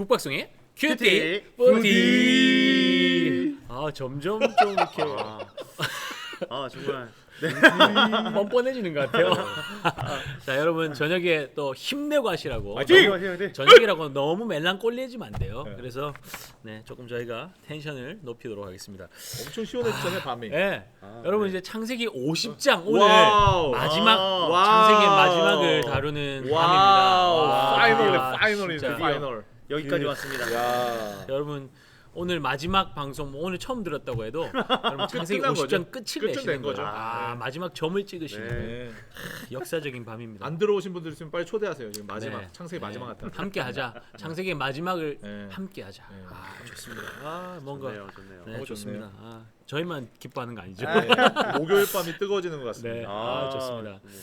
국박송의 큐티 큐티 뿌디. 아 점점 좀 이렇게 정말 뻔뻔해지는 것 같아요. 자 여러분 저녁에 또 힘내고 하시라고. 화이팅! 저녁이라고 너무 멜랑꼴리해지면 안 돼요. 네. 그래서 저금 저희가 텐션을 높이도록 하겠습니다. 엄청 시원했잖아요 밤이. 네. 아, 여러분 네. 이제 창세기 50장 오늘 와우. 마지막 와우. 창세기의 마지막을 다루는 와우. 밤입니다. 파이널이네 진짜. 파이널. 여기까지 그- 왔습니다. 야. 여러분 오늘 마지막 방송 오늘 처음 들었다고 해도 여러분 창세기 끝난 50장 거죠? 끝을 끝은 내시는 낸 거죠. 거죠. 네. 마지막 점을 찍으시는 네. 네. 역사적인 밤입니다. 안 들어오신 분들 있으면 빨리 초대하세요. 지금 마지막 네. 창세기 마지막 같아. 함께 하자. 창세기의 마지막을 네. 함께 하자. 네. 좋습니다. 뭔가 좋네요. 네, 어, 좋습니다. 저희만 기뻐하는 거 아니죠? 아, 네. 목요일 밤이 뜨거워지는 것 같습니다. 네. 아, 좋습니다. 좋네요.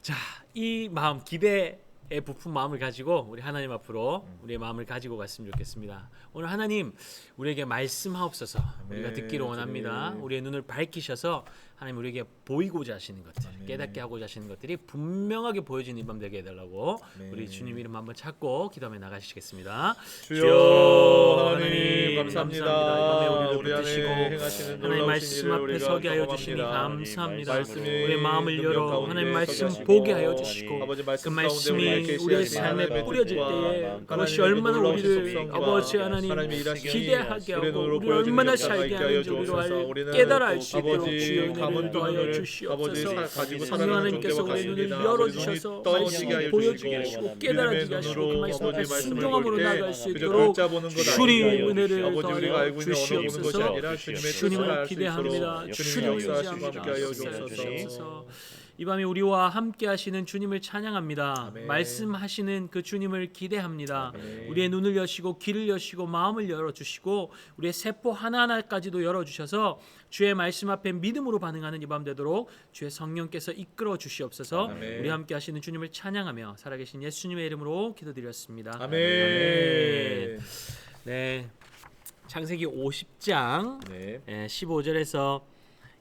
자, 이 마음 기대에 부푼 마음을 가지고 우리 하나님 앞으로 우리의 마음을 가지고 갔으면 좋겠습니다. 오늘 하나님 우리에게 말씀하옵소서. 우리가 아멘. 듣기를 원합니다. 아멘. 우리의 눈을 밝히셔서 하나님 우리에게 보이고자 하시는 것들, 아멘. 깨닫게 하고자 하시는 것들이 분명하게 보여지는 이 밤 되게 해달라고 아멘. 우리 주님 이름 한번 찾고 기도하며 나가시겠습니다. 주여 하나님 감사합니다. 이 밤에 우리를 우리 안에 붙드시고 행하시는 하나님 놀라우신 말씀 일을 앞에 우리가 서게 하여 주시니 경험합니다. 감사합니다. 말씀이 우리의 마음을 능력 열어 가운데 하나님 말씀 서게 하시고 보게 하여 주시고 아버지 그 말씀 말씀이 가운데 우리에게 우리의 계시하신 삶에 하나님의 뿌려질 뜻과 때에 그것이 하나님의 얼마나 놀라우신 우리를 속성과 아버지 하나님 하나님의 일하심이 기대하게 우리의 하고 눈으로 우리를 얼마나 보여주는 살게 역사가 있게 하여 하는지 우리를 주옵소서. 우리는 깨달아 알 수 있도록 아버지 주의 은혜를 감은 더하여 눈을 주시옵소서. 가지고 성령 하나님께서 우리의 눈을 열어주셔서 말씀을 보여주시고 깨달아지게 하시고 그 말씀 앞에 순종함으로 나아갈 수 있도록 주님 은혜를 더하여 주시옵소서. 주님을 기대합니다. 주님을 의지합니다. 이 밤에 우리와 함께 하시는 주님을 찬양합니다. 아멘. 말씀하시는 그 주님을 기대합니다. 아멘. 우리의 눈을 여시고 귀를 여시고 마음을 열어주시고 우리의 세포 하나하나까지도 열어주셔서 주의 말씀 앞에 믿음으로 반응하는 이 밤 되도록 주의 성령께서 이끌어 주시옵소서. 아멘. 우리 함께 하시는 주님을 찬양하며 살아계신 예수님의 이름으로 기도드렸습니다. 아멘. 네, 창세기 50장 네. 15절에서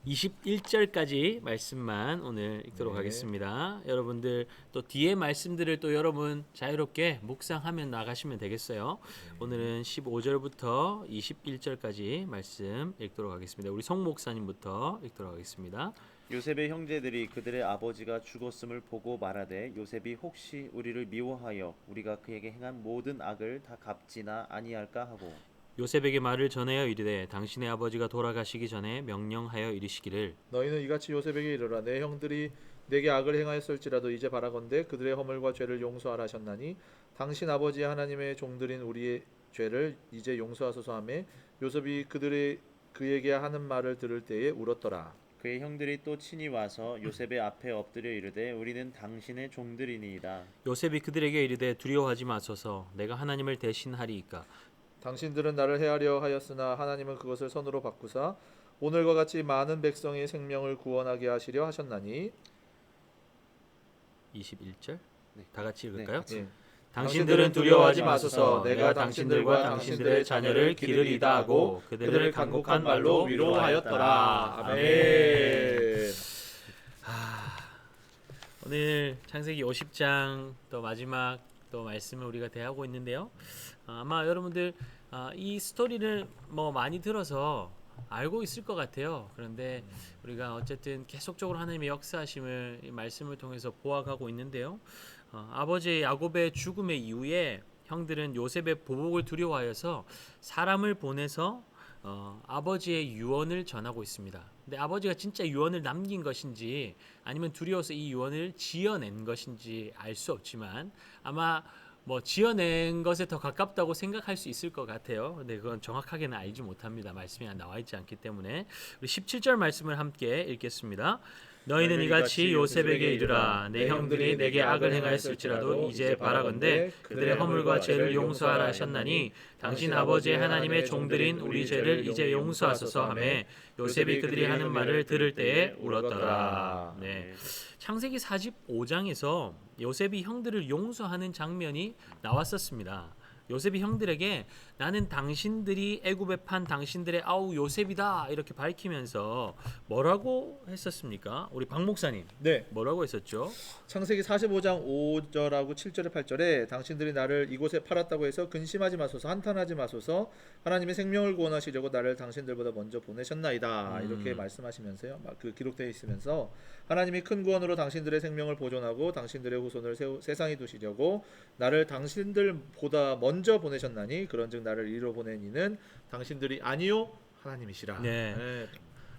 21절까지 말씀만 오늘 읽도록 네. 하겠습니다. 여러분들 또 뒤에 말씀들을 또 여러분 자유롭게 묵상하며 나가시면 되겠어요. 오늘은 15절부터 21절까지 말씀 읽도록 하겠습니다. 우리 송 목사님부터 읽도록 하겠습니다. 요셉의 형제들이 그들의 아버지가 죽었음을 보고 말하되 요셉이 혹시 우리를 미워하여 우리가 그에게 행한 모든 악을 다 갚지나 아니할까 하고 요셉에게 말을 전하여 이르되 당신의 아버지가 돌아가시기 전에 명령하여 이르시기를 너희는 이같이 요셉에게 이르라 내 형들이 내게 악을 행하였을지라도 이제 바라건대 그들의 허물과 죄를 용서하라 하셨나니 당신 아버지 하나님의 종들인 우리의 죄를 이제 용서하소서 하매 요셉이 그에게 하는 말을 들을 때에 울었더라. 그의 형들이 또 친히 와서 요셉의 앞에 엎드려 이르되 우리는 당신의 종들이니이다. 요셉이 그들에게 이르되 두려워하지 마소서 내가 하나님을 대신하리이까 당신들은 나를 해하려 하였으나 하나님은 그것을 선으로 바꾸사 오늘과 같이 많은 백성의 생명을 구원하게 하시려 하셨나니 21절 다 같이 읽을까요? 예. 당신들은 두려워하지 마소서 내가 당신들과 당신들의 자녀를 기르리다 하고 그들을 간곡한 말로 위로하였더라. 아멘. 오늘 창세기 50장 또 마지막 또 말씀을 우리가 대하고 있는데요. 아마 여러분들 이 스토리를 뭐 많이 들어서 알고 있을 것 같아요. 그런데 우리가 어쨌든 계속적으로 하나님의 역사하심을 이 말씀을 통해서 보아가고 있는데요. 아버지 야곱의 죽음의 이후에 형들은 요셉의 보복을 두려워하여서 사람을 보내서 아버지의 유언을 전하고 있습니다. 근데 아버지가 진짜 유언을 남긴 것인지 아니면 두려워서 이 유언을 지어낸 것인지 알 수 없지만 아마 뭐 지어낸 것에 더 가깝다고 생각할 수 있을 것 같아요. 근데 그건 정확하게는 알지 못합니다. 말씀이 나와 있지 않기 때문에 우리 17절 말씀을 함께 읽겠습니다. 너희는 이같이 요셉에게 이르라 내 형들이 내게 악을 행하였을지라도 이제 바라건대 그들의 허물과 죄를 용서하라 하셨나니 당신 아버지의 하나님의 종들인 우리 죄를 이제 용서하소서 하매 요셉이 그들이 하는 말을 들을 때에 울었더라. 네. 창세기 45장에서 요셉이 형들을 용서하는 장면이 나왔었습니다. 요셉이 형들에게 나는 당신들이 애굽에 판 당신들의 아우 요셉이다 이렇게 밝히면서 뭐라고 했었습니까? 우리 박 목사님 네. 뭐라고 했었죠? 창세기 45장 5절하고 7절에 8절에 당신들이 나를 이곳에 팔았다고 해서 근심하지 마소서 한탄하지 마소서 하나님의 생명을 구원하시려고 나를 당신들보다 먼저 보내셨나이다 이렇게 말씀하시면서요. 그 기록되어 있으면서 하나님이 큰 구원으로 당신들의 생명을 보존하고 당신들의 후손을 세상에 두시려고 나를 당신들보다 먼저 보내셨나니 그런즉 나를 이리로 보낸 이는 당신들이 아니요 하나님이시라. 네.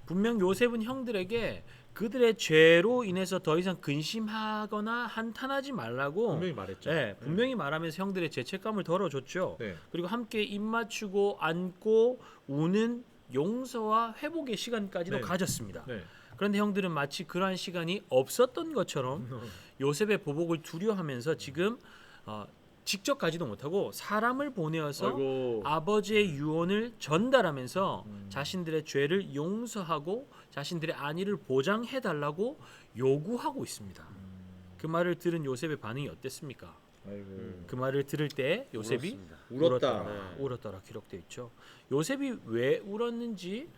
분명 요셉은 형들에게 그들의 죄로 인해서 더 이상 근심하거나 한탄하지 말라고 분명히 말했죠. 네, 분명히 말하면서 형들의 죄책감을 덜어줬죠. 네. 그리고 함께 입 맞추고 안고 우는 용서와 회복의 시간까지도 네. 가졌습니다. 네. 그런데 형들은 마치 그러한 시간이 없었던 것처럼 요셉의 보복을 두려워하면서 지금 직접 가지도 못하고 사람을 보내어서 아이고. 아버지의 유언을 전달하면서 자신들의 죄를 용서하고 자신들의 안위를 보장해달라고 요구하고 있습니다. 그 말을 들은 요셉의 반응이 어땠습니까? 아이고. 그 말을 들을 때 요셉이 울었습니다. 울었다. 울었더라 기록되어 있죠. 요셉이 왜 울었는지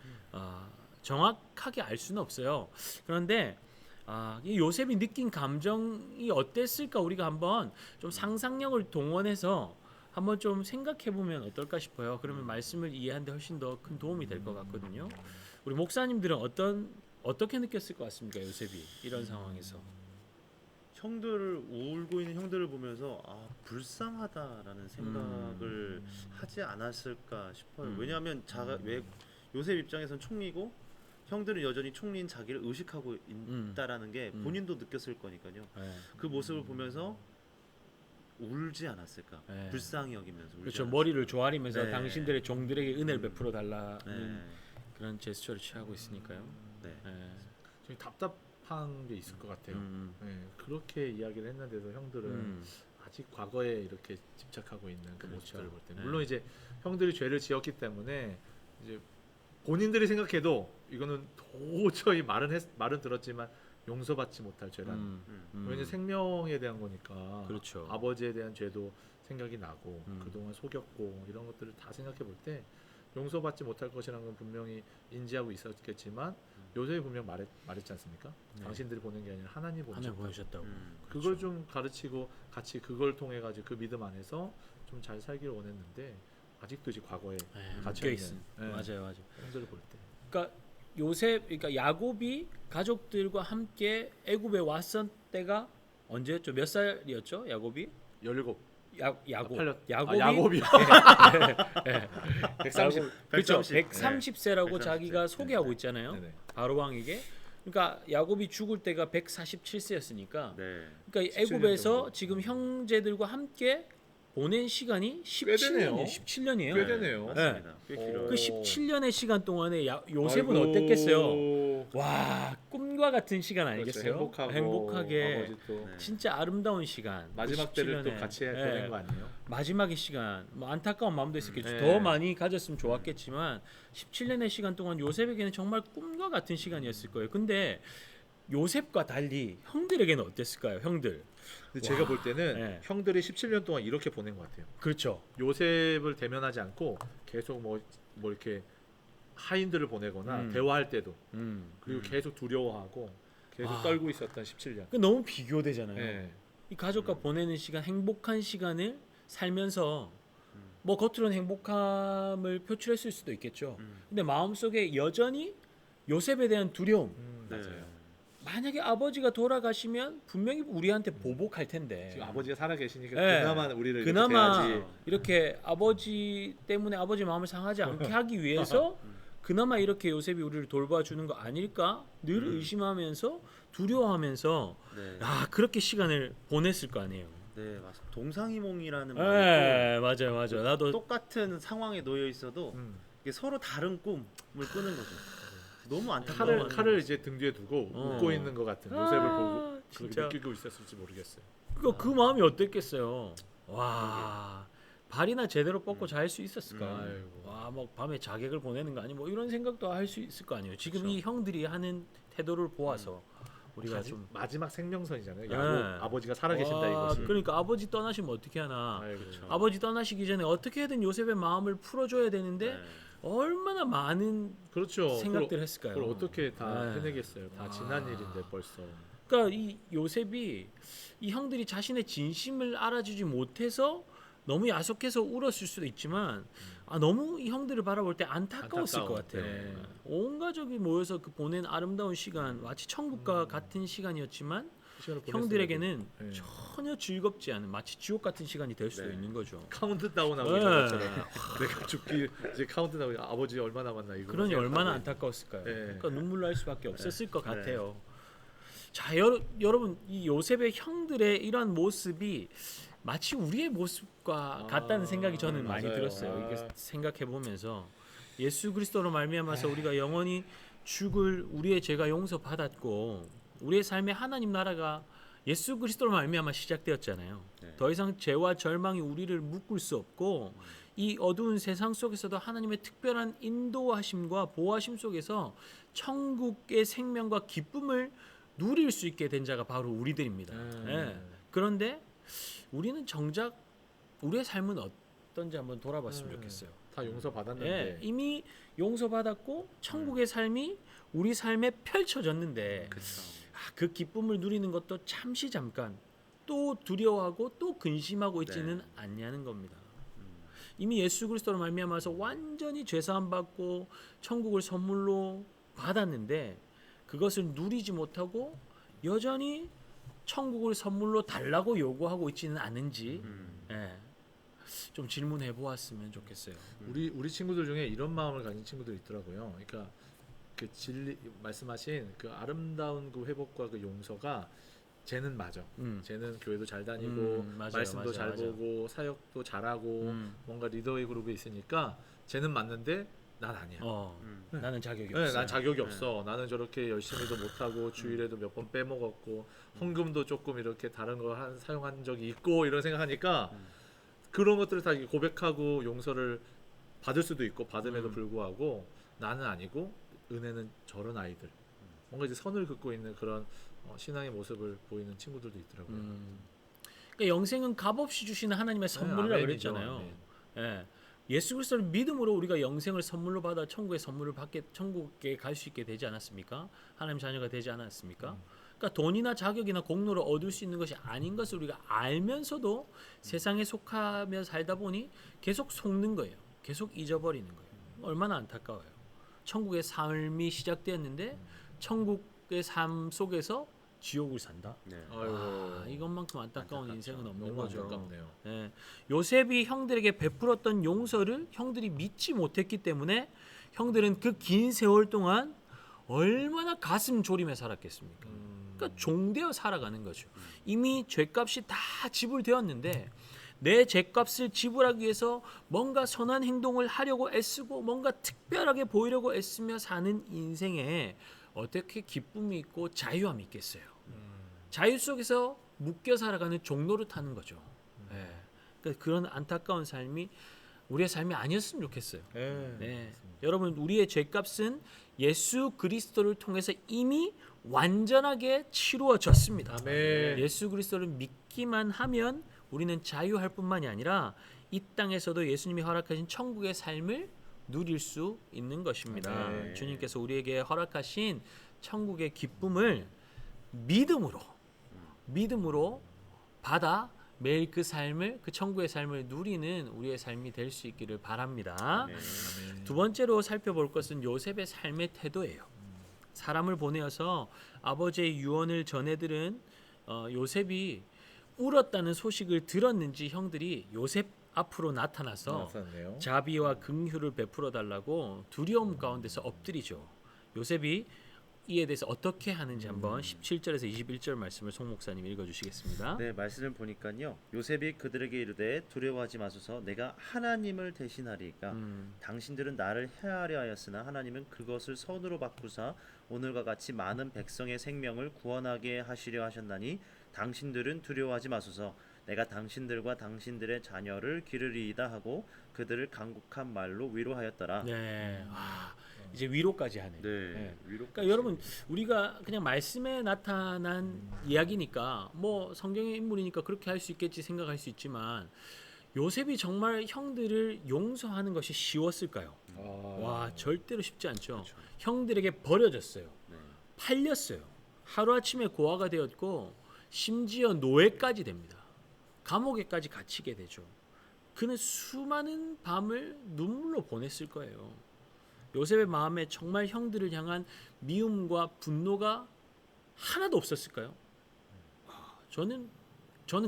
정확하게 알 수는 없어요. 그런데 이 요셉이 느낀 감정이 어땠을까 우리가 한번 좀 상상력을 동원해서 한번 좀 생각해 보면 어떨까 싶어요. 그러면 말씀을 이해하는데 훨씬 더 큰 도움이 될 것 같거든요. 우리 목사님들은 어떻게 느꼈을 것 같습니까, 요셉이 이런 상황에서? 형들을 울고 있는 형들을 보면서 불쌍하다라는 생각을 하지 않았을까 싶어요. 왜냐하면 왜 요셉 입장에선 총리고 형들은 여전히 총리인 자기를 의식하고 있다라는 게 본인도 느꼈을 거니까요. 네. 그 모습을 보면서 울지 않았을까? 네. 불쌍히 여기면서 울지 그렇죠. 않았을까? 머리를 조아리면서 네. 당신들의 종들에게 은혜를 베풀어 달라는 네. 그런 제스처를 취하고 있으니까요. 네. 네. 좀 답답한 게 있을 것 같아요. 네, 그렇게 이야기를 했는데도 형들은 아직 과거에 이렇게 집착하고 있는 그 그렇죠. 모습들을 볼 때, 네. 물론 이제 형들이 죄를 지었기 때문에 이제 본인들이 생각해도 이거는 도저히 말은 들었지만 용서받지 못할 죄라는. 왜냐 생명에 대한 거니까. 그렇죠. 아버지에 대한 죄도 생각이 나고 음. 그동안 속였고 이런 것들을 다 생각해 볼 때 용서받지 못할 것이라는 건 분명히 인지하고 있었겠지만 요셉이 분명 말했지 않습니까? 네. 당신들이 보낸 게 아니라 하나님 하나님 보내셨다고. 보내셨다고. 그걸 좀 가르치고 같이 그걸 통해 가지고 그 믿음 안에서 좀 잘 살기를 원했는데 아직도 이제 과거에 네, 갇혀 묶여 있는 있은. 네. 맞아요. 형들을 볼 때. 그러니까 그러니까 야곱이 가족들과 함께 애굽에 왔을 때가 언제였죠? 몇 살이었죠? 야곱이? 17. 야곱. 팔렸. 야곱이 야곱이요. 네. 130. 그렇죠. 130. 130세라고 130. 자기가 소개하고 있잖아요. 네네. 바로 왕에게. 그러니까 야곱이 죽을 때가 147세였으니까. 네. 그러니까 17년 애굽에서 정도. 지금 형제들과 함께 보낸 시간이 꽤 되네요. 17년이에요. 꽤 되네요. 맞습니다. 꽤 길어요. 그 17년의 시간 동안에 요셉은 아이고. 어땠겠어요? 와, 꿈과 같은 시간 그렇죠. 아니겠어요? 행복하고 행복하게 아버지 또 네. 진짜 아름다운 시간. 마지막 그 때를 또 17년에. 같이 네. 보낸 거 아니에요? 마지막의 시간. 뭐 안타까운 마음도 있었겠죠. 네. 더 많이 가졌으면 좋았겠지만 17년의 시간 동안 요셉에게는 정말 꿈과 같은 시간이었을 거예요. 근데 요셉과 달리 형들에게는 어땠을까요? 형들. 근데 제가 볼 때는 네. 형들이 17년 동안 이렇게 보낸 것 같아요. 그렇죠. 요셉을 대면하지 않고 계속 뭐 이렇게 하인들을 보내거나 대화할 때도 그리고 계속 두려워하고 계속 떨고 있었던 17년. 그 너무 비교되잖아요. 네. 이 가족과 보내는 시간, 행복한 시간을 살면서 뭐 겉으로는 행복함을 표출했을 수도 있겠죠. 근데 마음속에 여전히 요셉에 대한 두려움. 네. 맞아요. 만약에 아버지가 돌아가시면 분명히 우리한테 보복할 텐데. 지금 아버지가 살아 계시니까 네. 그나마 우리를 그나마 이렇게 이렇게 아버지 때문에 아버지 마음을 상하지 않게 하기 위해서 그나마 이렇게 요셉이 우리를 돌봐주는 거 아닐까? 늘 의심하면서 두려워하면서 네. 그렇게 시간을 보냈을 거 아니에요. 네, 맞습니다. 동상이몽이라는 말이 네, 맞아요. 나도 똑같은 상황에 놓여 있어도 이게 서로 다른 꿈을 꾸는 거죠. 너무 안타까워. 칼을 이제 등 뒤에 두고 웃고 있는 것 같은 요셉을 보고 그렇게 진짜. 느끼고 있었을지 모르겠어요. 그 마음이 어땠겠어요. 와, 발이나 제대로 뻗고 잘 수 있었을까. 아이고. 와, 뭐 밤에 자객을 보내는 거 아니 뭐 이런 생각도 할 수 있을 거 아니에요. 지금 그렇죠. 이 형들이 하는 태도를 보아서 우리가 좀 마지막 생명선이잖아요. 네. 아버지가 살아계신다 이것이. 그러니까 아버지 떠나시면 어떻게 하나? 아이고. 그렇죠. 아버지 떠나시기 전에 어떻게든 요셉의 마음을 풀어줘야 되는데 네. 얼마나 많은 그렇죠. 생각들 했을까요? 그걸 어떻게 다 네. 해내겠어요. 다 지난 일인데 벌써. 그러니까 이 요셉이 이 형들이 자신의 진심을 알아주지 못해서 너무 야속해서 울었을 수도 있지만 너무 이 형들을 바라볼 때 안타까웠을 것 같아요. 네. 온 가족이 모여서 그 보낸 아름다운 시간 마치 천국과 같은 시간이었지만 그 시간을 형들에게는 보냈어야 돼. 전혀 즐겁지 않은 마치 지옥 같은 시간이 될 수도 네. 있는 거죠. 카운트다운하고 네. 있는 것처럼 내가 죽기 이제 카운트다운 아버지 얼마 남았나 이거. 그러니 얼마나 안타까웠을까요? 네. 그러니까 눈물 날 수밖에 없었을 것 네. 같아요. 자, 여러분 이 요셉의 형들의 이런 모습이 마치 우리의 모습과 같다는 생각이 저는 많이 맞아요. 들었어요. 이게 생각해 보면서 예수 그리스도로 말미암아서 우리가 영원히 죽을 우리의 죄가 용서받았고 우리의 삶의 하나님 나라가 예수 그리스도로 말미암아 시작되었잖아요. 네. 더 이상 죄와 절망이 우리를 묶을 수 없고 이 어두운 세상 속에서도 하나님의 특별한 인도하심과 보호하심 속에서 천국의 생명과 기쁨을 누릴 수 있게 된 자가 바로 우리들입니다. 예. 그런데 우리는 정작 우리의 삶은 어떤지 한번 돌아봤으면 좋겠어요. 다 용서 예, 받았는데. 이미 용서받았고 천국의 삶이 우리 삶에 펼쳐졌는데 그렇죠. 그 기쁨을 누리는 것도 잠시 잠깐 또 두려워하고 또 근심하고 있지는 네. 않냐는 겁니다. 이미 예수 그리스도로 말미암아서 완전히 죄사함 받고 천국을 선물로 받았는데 그것을 누리지 못하고 여전히 천국을 선물로 달라고 요구하고 있지는 않은지 예, 좀 질문해 보았으면 좋겠어요. 우리 친구들 중에 이런 마음을 가진 친구들이 있더라고요. 그러니까 그 진리 말씀하신 그 아름다운 그 회복과 그 용서가 쟤는 맞아. 쟤는 교회도 잘 다니고 맞아요, 말씀도 잘 맞아요. 보고 사역도 잘하고 뭔가 리더의 그룹에 있으니까 쟤는 맞는데 난 아니야. 나는 자격이 네, 없어. 난 자격이 없어. 나는 저렇게 열심히도 못하고 주일에도 몇 번 빼먹었고 헌금도 조금 이렇게 다른 거 사용한 적이 있고 이런 생각하니까 그런 것들을 다 이렇게 고백하고 용서를 받을 수도 있고 받음에도 불구하고 나는 아니고 은혜는 저런 아이들 뭔가 이제 선을 긋고 있는 그런 신앙의 모습을 보이는 친구들도 있더라고요. 그러니까 영생은 값없이 주시는 하나님의 선물이라고 아멘이죠. 그랬잖아요. 아멘. 예. 예수 그리스도를 믿음으로 우리가 영생을 선물로 받아 천국의 선물을 받게 천국에 갈 수 있게 되지 않았습니까? 하나님 자녀가 되지 않았습니까? 그러니까 돈이나 자격이나 공로를 얻을 수 있는 것이 아닌 것을 우리가 알면서도 세상에 속하며 살다 보니 계속 속는 거예요. 계속 잊어버리는 거예요. 얼마나 안타까워요. 천국의 삶이 시작되었는데 천국의 삶 속에서 지옥을 산다. 네. 이것만큼 안타까운 인생은 없는 너무 거죠. 안타깝네요. 예. 요셉이 형들에게 베풀었던 용서를 형들이 믿지 못했기 때문에 형들은 그 긴 세월 동안 얼마나 가슴 졸이며 살았겠습니까? 그러니까 종되어 살아가는 거죠. 이미 죄값이 다 지불되었는데 내 죄값을 지불하기 위해서 뭔가 선한 행동을 하려고 애쓰고 뭔가 특별하게 보이려고 애쓰며 사는 인생에 어떻게 기쁨이 있고 자유함이 있겠어요. 자유 속에서 묶여 살아가는 종로를 타는 거죠. 예. 그러니까 그런 안타까운 삶이 우리의 삶이 아니었으면 좋겠어요. 네. 여러분 우리의 죄값은 예수 그리스도를 통해서 이미 완전하게 치루어졌습니다. 아멘. 예수 그리스도를 믿기만 하면 우리는 자유할 뿐만이 아니라 이 땅에서도 예수님이 허락하신 천국의 삶을 누릴 수 있는 것입니다. 아멘. 주님께서 우리에게 허락하신 천국의 기쁨을 믿음으로 받아 매일 그 삶을 그 천국의 삶을 누리는 우리의 삶이 될 수 있기를 바랍니다. 네. 두 번째로 살펴볼 것은 요셉의 삶의 태도예요. 사람을 보내어서 아버지의 유언을 전해들은 요셉이 울었다는 소식을 들었는지 형들이 요셉 앞으로 나타나서 나타났네요. 자비와 긍휼을 베풀어 달라고 두려움 가운데서 엎드리죠. 요셉이 이에 대해서 어떻게 하는지 한번 17절에서 21절 말씀을 송 목사님 읽어주시겠습니다. 네, 말씀을 보니까요. 요셉이 그들에게 이르되 두려워하지 마소서 내가 하나님을 대신하리이까 당신들은 나를 해하려 하였으나 하나님은 그것을 선으로 바꾸사 오늘과 같이 많은 백성의 생명을 구원하게 하시려 하셨나니 당신들은 두려워하지 마소서 내가 당신들과 당신들의 자녀를 기르리이다 하고 그들을 간곡한 말로 위로하였더라. 네. 이제 위로까지 하네요. 네. 위로. 그러니까 여러분 우리가 그냥 말씀에 나타난 이야기니까 뭐 성경의 인물이니까 그렇게 할 수 있겠지 생각할 수 있지만 요셉이 정말 형들을 용서하는 것이 쉬웠을까요? 와 절대로 쉽지 않죠. 그렇죠. 형들에게 버려졌어요. 네. 팔렸어요. 하루아침에 고아가 되었고 심지어 노예까지 됩니다. 감옥에까지 갇히게 되죠. 그는 수많은 밤을 눈물로 보냈을 거예요. 요셉의 마음에 정말 형들을 향한 미움과 분노가 하나도 없었을까요? 저는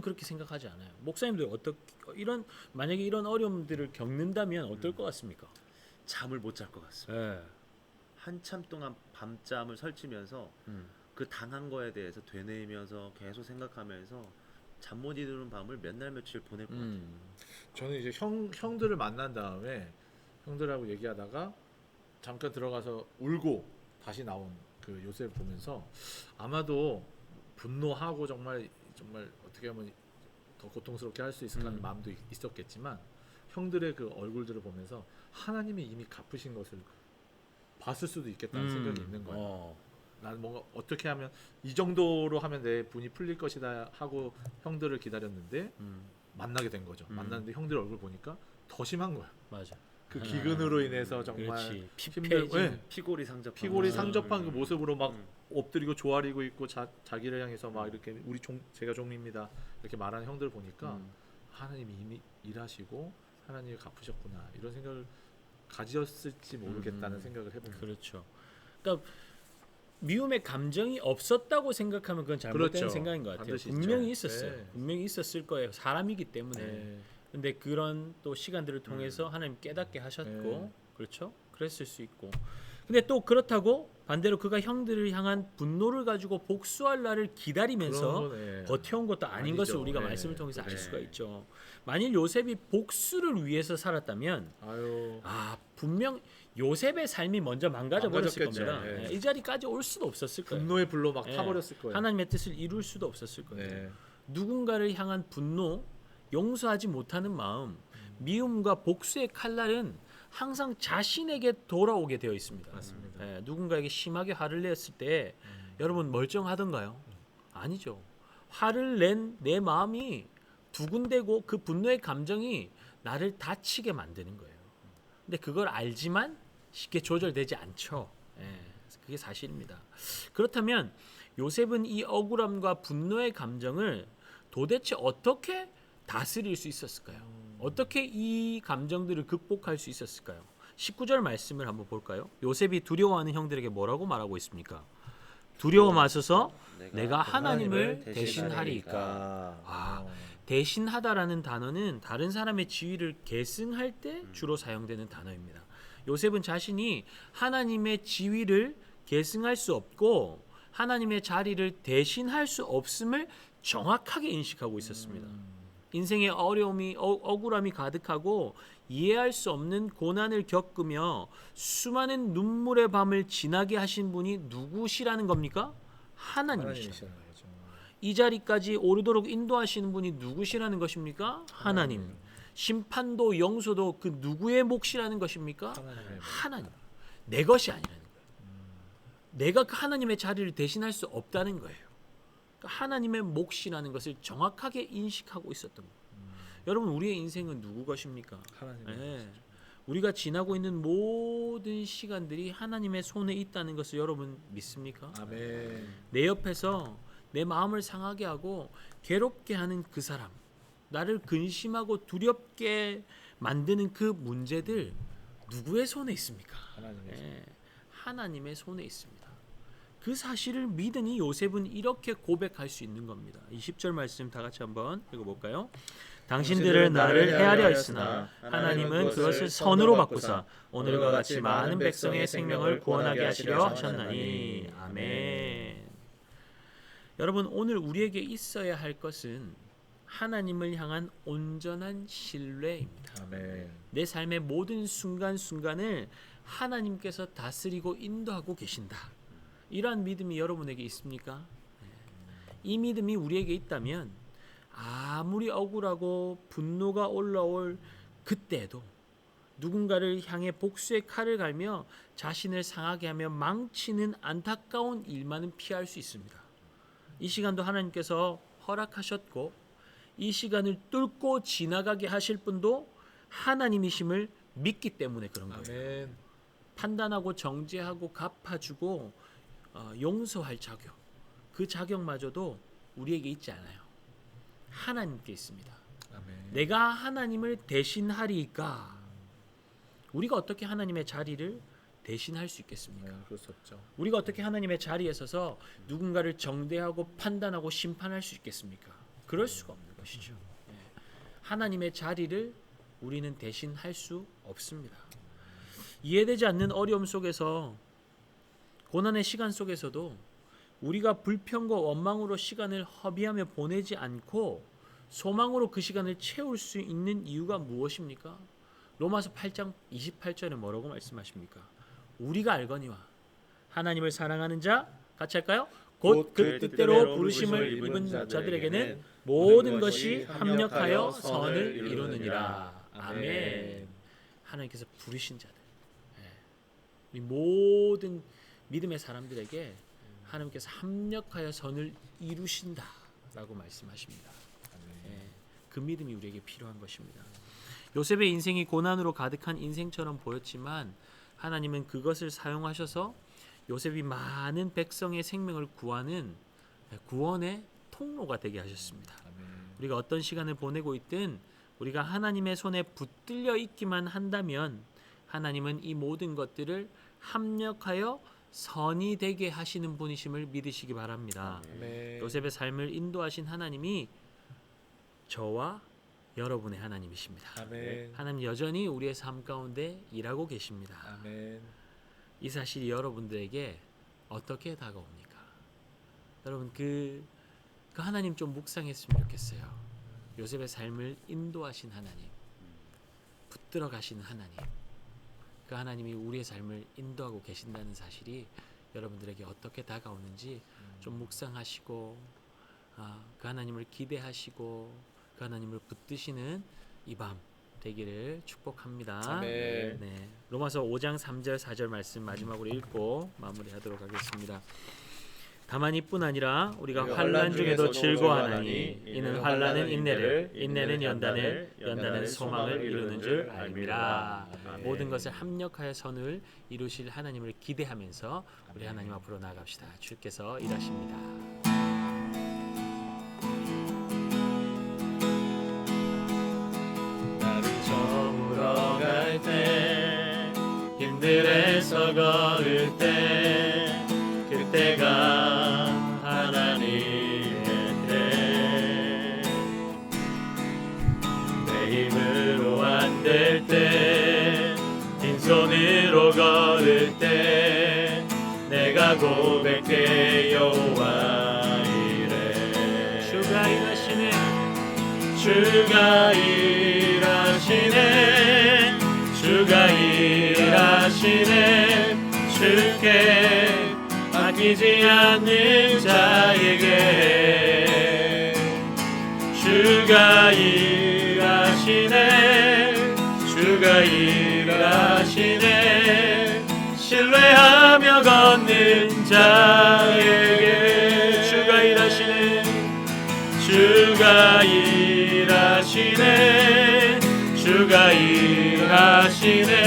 그렇게 생각하지 않아요. 목사님들 만약에 이런 어려움들을 겪는다면 어떨 것 같습니까? 잠을 못 잘 것 같습니다. 네. 한참 동안 밤잠을 설치면서 그 당한 거에 대해서 되뇌이면서 계속 생각하면서 잠 못 이루는 밤을 몇 날 며칠 보낼 것 같아요. 저는 이제 형들을 만난 다음에 형들하고 얘기하다가 잠깐 들어가서 울고 다시 나온 그 요셉 보면서 아마도 분노하고 정말 어떻게 하면 더 고통스럽게 할 수 있을까 하는 마음도 있었겠지만 형들의 그 얼굴들을 보면서 하나님이 이미 갚으신 것을 봤을 수도 있겠다는 생각이 있는 거예요. 나는 뭔가 어떻게 하면 이 정도로 하면 내 분이 풀릴 것이다 하고 형들을 기다렸는데 만나게 된 거죠. 만났는데 형들 얼굴 보니까 더 심한 거야. 맞아. 그 기근으로 인해서 정말 그렇지. 힘들고 피폐해진. 피골이 상접한 피골이 상접한 그 음. 모습으로 막 엎드리고 조아리고 있고 자기를 향해서 막 이렇게 제가 종입니다 이렇게 말하는 형들 보니까 하나님이 이미 일하시고 하나님이 갚으셨구나 이런 생각을 가졌을지 모르겠다는 생각을 해봅니다. 그렇죠. 그러니까 미움의 감정이 없었다고 생각하면 그건 잘못된 그렇죠. 생각인 것 같아요. 반드시 분명히 있죠. 있었어요. 네. 분명히 있었을 거예요. 사람이기 때문에. 네. 근데 그런 또 시간들을 통해서 하나님 깨닫게 하셨고, 네. 그렇죠? 그랬을 수 있고. 근데 또 그렇다고 반대로 그가 형들을 향한 분노를 가지고 복수할 날을 기다리면서 그런 건, 네. 버텨온 것도 아닌 아니죠. 것을 우리가 네. 말씀을 통해서 알 네. 수가 있죠. 만일 요셉이 복수를 위해서 살았다면 아유. 분명 요셉의 삶이 먼저 망가져 버렸을 망가졌겠죠. 겁니다. 네. 이 자리까지 올 수도 없었을 거예요. 분노의 불로 막 네. 타버렸을 거예요. 하나님의 뜻을 이룰 수도 없었을 거예요. 네. 누군가를 향한 분노, 용서하지 못하는 마음, 미움과 복수의 칼날은 항상 자신에게 돌아오게 되어 있습니다. 맞습니다. 누군가에게 심하게 화를 냈을 때 여러분 멀쩡하던가요? 아니죠. 화를 낸 내 마음이 두근대고 그 분노의 감정이 나를 다치게 만드는 거예요. 근데 그걸 알지만 쉽게 조절되지 않죠. 그게 사실입니다. 그렇다면 요셉은 이 억울함과 분노의 감정을 도대체 어떻게 다스릴 수 있었을까요? 어떻게 이 감정들을 극복할 수 있었을까요? 19절 말씀을 한번 볼까요? 요셉이 두려워하는 형들에게 뭐라고 말하고 있습니까? 두려워 마소서 내가 하나님을 대신하리이까. 대신하다라는 단어는 다른 사람의 지위를 계승할 때 주로 사용되는 단어입니다. 요셉은 자신이 하나님의 지위를 계승할 수 없고 하나님의 자리를 대신할 수 없음을 정확하게 인식하고 있었습니다. 인생의 어려움이 억울함이 가득하고 이해할 수 없는 고난을 겪으며 수많은 눈물의 밤을 지나게 하신 분이 누구시라는 겁니까? 하나님이시라는 하나님이시라는 거죠. 거죠. 이 자리까지 오르도록 인도하시는 분이 누구시라는 것입니까? 하나님. 심판도 영소도 그 누구의 몫이라는 것입니까? 하나님의 하나님. 내 것이 아니라는 거예요. 내가 그 하나님의 자리를 대신할 수 없다는 거예요. 그러니까 하나님의 몫이라는 것을 정확하게 인식하고 있었던 거예요. 여러분 우리의 인생은 누구 것입니까? 하나님의 우리가 지나고 있는 모든 시간들이 하나님의 손에 있다는 것을 여러분 믿습니까? 아멘. 내 옆에서 내 마음을 상하게 하고 괴롭게 하는 그 사람, 나를 근심하고 두렵게 만드는 그 문제들 누구의 손에 있습니까? 하나님의 하나님의 손에 있습니다. 그 사실을 믿으니 요셉은 이렇게 고백할 수 있는 겁니다. 20절 말씀 다 같이 한번 읽어볼까요? 당신들은 나를 헤아려 했으나 하나님은 그것을 선으로 바꾸사 오늘과 같이 많은 백성의 생명을 구원하게 하시려 하셨나니. 아멘. 여러분 오늘 우리에게 있어야 할 것은 하나님을 향한 온전한 신뢰입니다. 아멘. 내 삶의 모든 순간순간을 하나님께서 다스리고 인도하고 계신다. 이러한 믿음이 여러분에게 있습니까? 이 믿음이 우리에게 있다면 아무리 억울하고 분노가 올라올 그때도 누군가를 향해 복수의 칼을 갈며 자신을 상하게 하며 망치는 안타까운 일만은 피할 수 있습니다. 이 시간도 하나님께서 허락하셨고 이 시간을 뚫고 지나가게 하실 분도 하나님이심을 믿기 때문에 그런 거예요. 아멘. 판단하고 정죄하고 갚아주고 용서할 자격, 그 자격마저도 우리에게 있지 않아요. 하나님께 있습니다. 아멘. 내가 하나님을 대신하리까? 우리가 어떻게 하나님의 자리를 대신할 수 있겠습니까? 그럴 수 없죠. 우리가 어떻게 하나님의 자리에 서서 누군가를 정죄하고 판단하고 심판할 수 있겠습니까? 그럴 수가 없는 것이죠. 하나님의 자리를 우리는 대신할 수 없습니다. 이해되지 않는 어려움 속에서, 고난의 시간 속에서도 우리가 불평과 원망으로 시간을 허비하며 보내지 않고 소망으로 그 시간을 채울 수 있는 이유가 무엇입니까? 로마서 8장 28절에 뭐라고 말씀하십니까? 우리가 알거니와 하나님을 사랑하는 자, 같이 할까요? 곧 그 뜻대로 부르심을 입은 자들에게는 모든 것이 합력하여 선을 이루느니라. 아멘. 하나님께서 부르신 자들, 우리 모든 믿음의 사람들에게 하나님께서 합력하여 선을 이루신다라고 말씀하십니다. 그 믿음이 우리에게 필요한 것입니다. 요셉의 인생이 고난으로 가득한 인생처럼 보였지만 하나님은 그것을 사용하셔서 요셉이 많은 백성의 생명을 구하는 구원의 통로가 되게 하셨습니다. 우리가 어떤 시간을 보내고 있든 우리가 하나님의 손에 붙들려 있기만 한다면 하나님은 이 모든 것들을 합력하여 선이 되게 하시는 분이심을 믿으시기 바랍니다. 아멘. 요셉의 삶을 인도하신 하나님이 저와 여러분의 하나님이십니다. 아멘. 하나님 여전히 우리의 삶 가운데 일하고 계십니다. 아멘. 이 사실이 여러분들에게 어떻게 다가옵니까? 여러분 그 하나님 좀 묵상했으면 좋겠어요. 요셉의 삶을 인도하신 하나님, 붙들어 가시는 하나님, 그 하나님이 우리의 삶을 인도하고 계신다는 사실이 여러분들에게 어떻게 다가오는지 좀 묵상하시고 그 하나님을 기대하시고 그 하나님을 붙드시는 이 밤 되기를 축복합니다. 아멘. 네, 로마서 5장 3절 4절 말씀 마지막으로 읽고 마무리하도록 하겠습니다. 다만 이뿐 아니라 우리가 환난 중에도 즐거워하나니 이는 환난은 인내를, 인내는 연단을, 연단은 소망을 이루는 줄 알미라. 모든 것을 합력하여 선을 이루실 하나님을 기대하면서 우리 하나님 앞으로 나아갑시다. 주께서 일하십니다. 나를 저물어 갈 때, 힘들에서 걸을 때, 그때가 하나님의 때. 내 힘으로 안 될 때, 빈손으로 걸을 때, 내가 고백해 여호와 이래. 주가 일하시네, 주가 일하시네, 주가 일하시네. 주께 아끼지 않는 자에게 주가 일하시네, 주가 일하시네. 신뢰하며 걷는 자에게 주가 일하시네, 주가 일하시네, 주가 일하시네.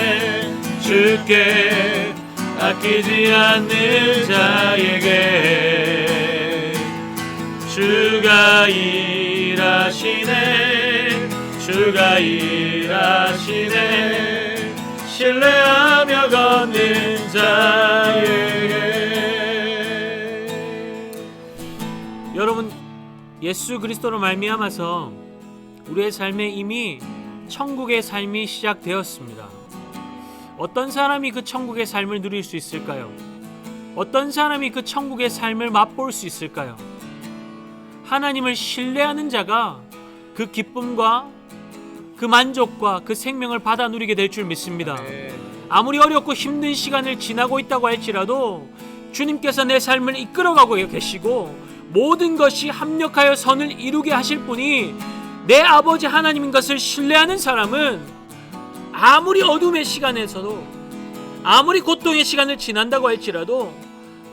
주께 아끼지 않는 자에게 주가 일하시네, 주가 일하시네. 신뢰하며 걷는 자에게. 여러분, 예수 그리스도로 말미암아서 우리의 삶에 이미 천국의 삶이 시작되었습니다. 어떤 사람이 그 천국의 삶을 누릴 수 있을까요? 어떤 사람이 그 천국의 삶을 맛볼 수 있을까요? 하나님을 신뢰하는 자가 그 기쁨과 그 만족과 그 생명을 받아 누리게 될 줄 믿습니다. 아무리 어렵고 힘든 시간을 지나고 있다고 할지라도 주님께서 내 삶을 이끌어가고 계시고 모든 것이 합력하여 선을 이루게 하실 분이 내 아버지 하나님인 것을 신뢰하는 사람은 아무리 어둠의 시간에서도, 아무리 고통의 시간을 지난다고 할지라도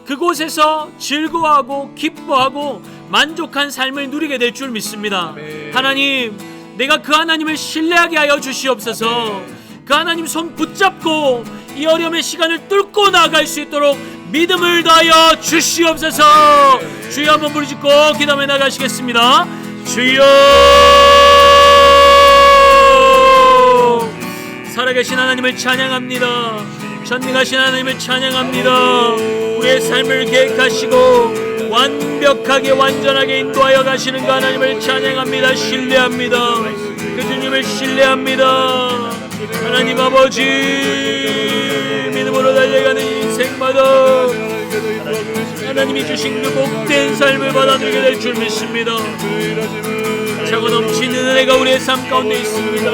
그곳에서 즐거워하고 기뻐하고 만족한 삶을 누리게 될 줄 믿습니다. 아멘. 하나님, 내가 그 하나님을 신뢰하게 하여 주시옵소서. 아멘. 그 하나님 손 붙잡고 이 어려움의 시간을 뚫고 나아갈 수 있도록 믿음을 다하여 주시옵소서. 아멘. 주여 한번 부르짖고 기도해 나가시겠습니다. 주여, 살아계신 하나님을 찬양합니다. 전능하신 하나님을 찬양합니다. 우리의 삶을 계획하시고 완벽하게 완전하게 인도하여 가시는 그 하나님을 찬양합니다. 신뢰합니다. 그 주님을 신뢰합니다. 하나님 아버지, 믿음으로 달려가는 인생마다 하나님이 주신 그 복된 삶을 받아들이게 될 줄 믿습니다. 차고 넘치는 은혜가 우리의 삶 가운데 있습니다.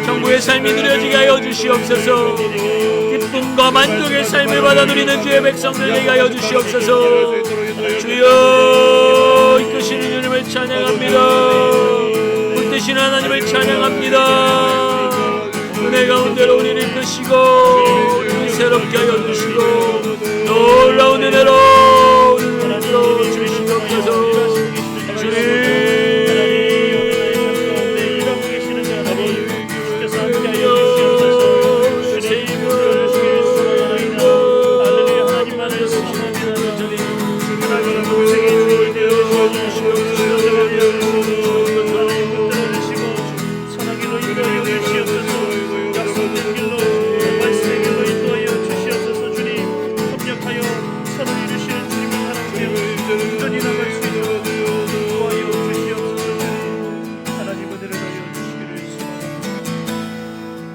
정부의 삶이 누려지게 하여 주시옵소서. 기쁨과 만족의 삶을 받아 누리는 주의 백성들 되게 하여 주시옵소서. 주여, 이끄시는 주님을 찬양합니다. 불뜨시는 하나님을 찬양합니다. 은혜 가운데로 우리를 이끄시고 우리를 새롭게 하여 주시고 놀라운 은혜로 우리를 이끌어 주시옵소서.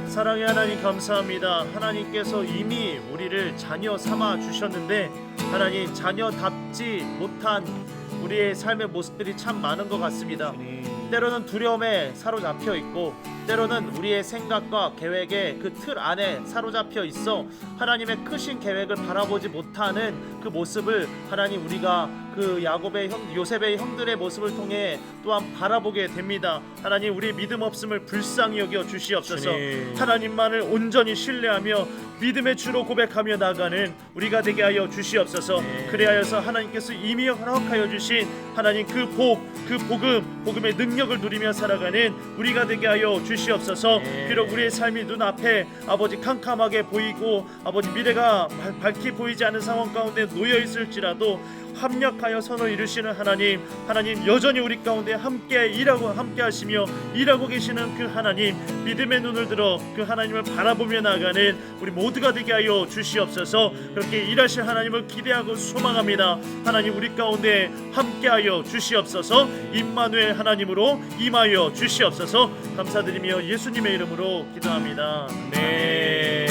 사랑의 하나님 감사합니다. 하나님께서 이미 우리를 자녀 삼아 주셨는데 하나님, 자녀답지 못한 우리의 삶의 모습들이 참 많은 것 같습니다. 때로는 두려움에 사로잡혀 있고 때로는 우리의 생각과 계획의 그 틀 안에 사로잡혀 있어 하나님의 크신 계획을 바라보지 못하는 그 모습을 하나님, 우리가 그 요셉의 형들의 모습을 통해 또한 바라보게 됩니다. 하나님, 우리 믿음 없음을 불쌍히 여겨 주시옵소서. 하나님만을 온전히 신뢰하며 믿음의 주로 고백하며 나가는 우리가 되게 하여 주시옵소서. 그리하여서 하나님께서 이미 허락하여 주신 하나님 그 복음의 능력을 누리며 살아가는 우리가 되게 하여 주시옵소서. 비록 우리의 삶이 눈앞에 아버지 캄캄하게 보이고 아버지 미래가 밝게 보이지 않은 상황 가운데 놓여 있을지라도 합력하여 선을 이루시는 하나님 여전히 우리 가운데 함께 하시며 일하고 계시는 그 하나님, 믿음의 눈을 들어 그 하나님을 바라보며 나가는 우리 모두가 되게 하여 주시옵소서. 그렇게 일하실 하나님을 기대하고 소망합니다. 하나님, 우리 가운데 함께하여 주시옵소서. 임마누엘 하나님으로 임하여 주시옵소서. 감사드리며 예수님의 이름으로 기도합니다. 네.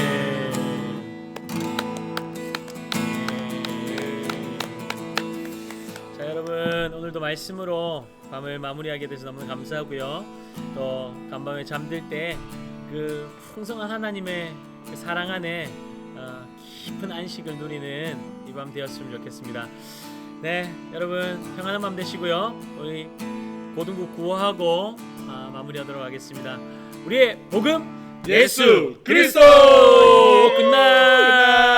여러분, 오늘도 말씀으로 밤을 마무리하게 돼서 너무 감사하고요. 또 간밤에 잠들 때 그 풍성한 하나님의 그 사랑 안에 깊은 안식을 누리는 이 밤 되었으면 좋겠습니다. 네, 여러분 평안한 밤 되시고요. 우리 고등부 구호하고 마무리하도록 하겠습니다. 우리의 복음 예수 그리스도. 끝나.